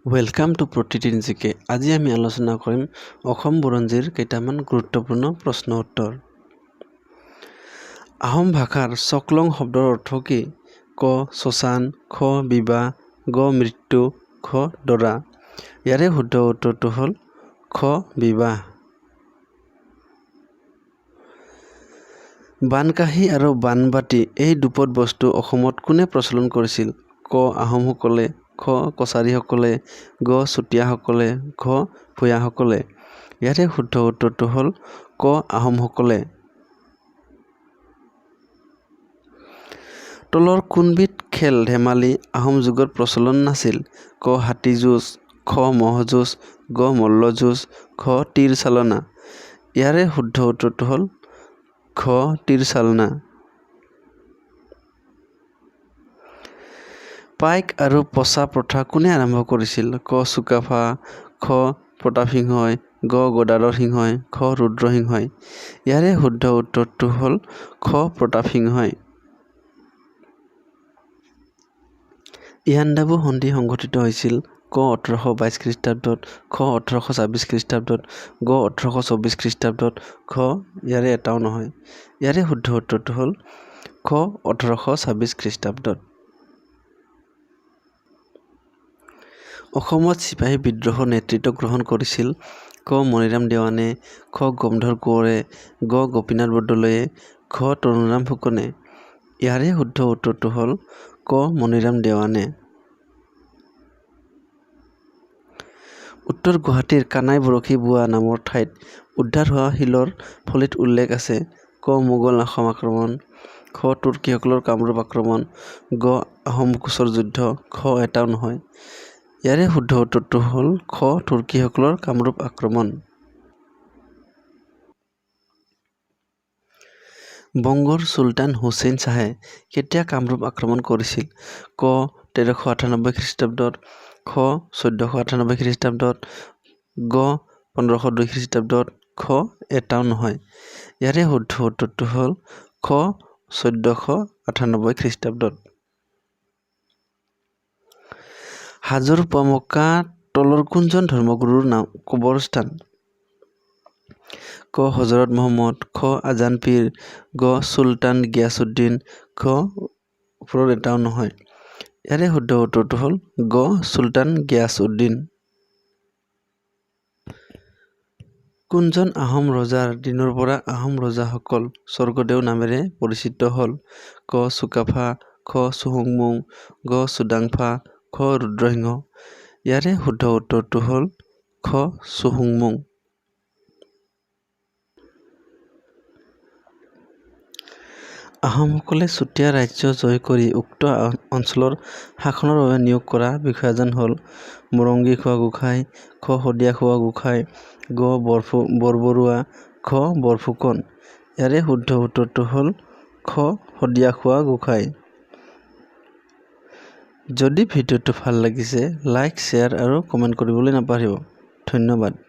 Welcome to প্ৰতিদিন জিকে। আজি আমি আলোচনা কৰিম অসম বুৰঞ্জীৰ কেইটামান গুৰুত্বপূৰ্ণ প্ৰশ্ন উত্তৰ। আহোম ভাষাৰ চকলং শব্দৰ অৰ্থ কি? ক শ্মশান, খ বিবাহ, গ মৃত্যু, খ দৰা। ইয়াৰে শুদ্ধ উত্তৰটো হ'ল খ বিবাহ। বানকাঁহী আৰু বানবাটি এই দুপদ বস্তু অসমত কোনে প্ৰচলন কৰিছিল? ক আহোমসকলে, খ কছাৰীসকলে, গ চুতীয়াসকলে, ঘ ভূঞাসকলে। ইয়াৰে শুদ্ধ উত্তৰটো হ'ল ক আহোমসকলে। তলৰ কোনবিধ খেল ধেমালি আহোম যুগত প্ৰচলন নাছিল? ক হাতী যুঁজ, খ ম'হ যুঁজ, গ মল্ল যুঁজ, খ তীৰ চালনা। ইয়াৰে শুদ্ধ উত্তৰটো হ'ল খ তীৰ চালনা। পাইক আৰু পছা প্ৰথা কোনে আৰম্ভ কৰিছিল? ক চুকাফা, খ প্ৰতাপসিংহই, গ গদাধৰ সিংহই, খ ৰুদ্ৰসিংহই। ইয়াৰে শুদ্ধ উত্তৰটো হ'ল খ প্ৰতাপসিংহই। ইয়াণ্ডাবু সন্ধি সংঘটিত হৈছিল ক 1822 খ্ৰীষ্টাব্দত, খ 1826 খ্ৰীষ্টাব্দত, গ 1824 খ্ৰীষ্টাব্দত, খ ইয়াৰে এটাও নহয়। ইয়াৰে শুদ্ধ উত্তৰটো হ'ল খ 1826 খ্ৰীষ্টাব্দত। অসমত চিপাহী বিদ্ৰোহৰ নেতৃত্ব গ্ৰহণ কৰিছিল? ক মণিৰাম দেৱানে, খ গমধৰ কোঁৱৰে, গ গোপীনাথ বৰদলৈয়ে, খ তৰুণৰাম ফুকনে। ইয়াৰে শুদ্ধ উত্তৰটো হ'ল ক মণিৰাম দেৱানে। উত্তৰ গুৱাহাটীৰ কানাই বৰশী বোৱা নামৰ ঠাইত উদ্ধাৰ হোৱা শিলৰ ফলিত উল্লেখ আছে? ক মোগল আসাম আক্ৰমণ, খ তুৰ্কীসকলৰ কামৰূপ আক্ৰমণ, গ আহোম কোচৰ যুদ্ধ, খ এটাও নহয়। ইয়াৰে শুদ্ধ উত্তৰটো হ'ল খ তুৰ্কীসকলৰ কামৰূপ আক্ৰমণ। বংগৰ চুলতান হুছেইন শ্বাহে কেতিয়া কামৰূপ আক্ৰমণ কৰিছিল? ক 1398 খ্ৰীষ্টাব্দত, খ 1498 খ্ৰীষ্টাব্দত, গ 1502 খ্ৰীষ্টাব্দত, খ এটাও নহয়। ইয়াৰে শুদ্ধ উত্তৰটো হ'ল খ 1498 খ্ৰীষ্টাব্দত। হাজোৰ পুৱামক্কা তলৰ কোনজন ধৰ্মগুৰুৰ কবৰস্থান? ক হজৰত মহম্মদ, খ আজান পীৰ, গ চুলতান গিয়াছুদ্দিন, ঘ ওপৰৰ এটাও নহয়। ইয়াৰে শুদ্ধ উত্তৰটো হ'ল গ চুলতান গিয়াছুদ্দিন। কোনজন আহোম ৰজাৰ দিনৰ পৰা আহোম ৰজাসকল স্বৰ্গদেউ নামেৰে পৰিচিত হ'ল? ক চুকাফা, খ চুহুংমুং, গ চুডাংফা, খ ৰুদ্ৰসিংহ। ইয়াৰে শুদ্ধ উত্তৰটো হ'ল খ চুহুংমুং। আহোমসকলে চুতীয়া ৰাজ্য জয় কৰি উক্ত অঞ্চলৰ শাসনৰ বাবে নিয়োগ কৰা বিষয়াজন হ'ল? মৰংগী খোৱা গোসাঁই, খ শদিয়া খোৱা গোসাঁই, গ বৰবৰুৱা, ঘ বৰফুকন। ইয়াৰে শুদ্ধ উত্তৰটো হ'ল খ শদিয়া খোৱা গোসাঁই। যদি ভিডিঅ'টো ভাল লাগিছে লাইক, শ্বেয়াৰ আৰু কমেণ্ট কৰিবলৈ নাপাহৰিব। ধন্যবাদ।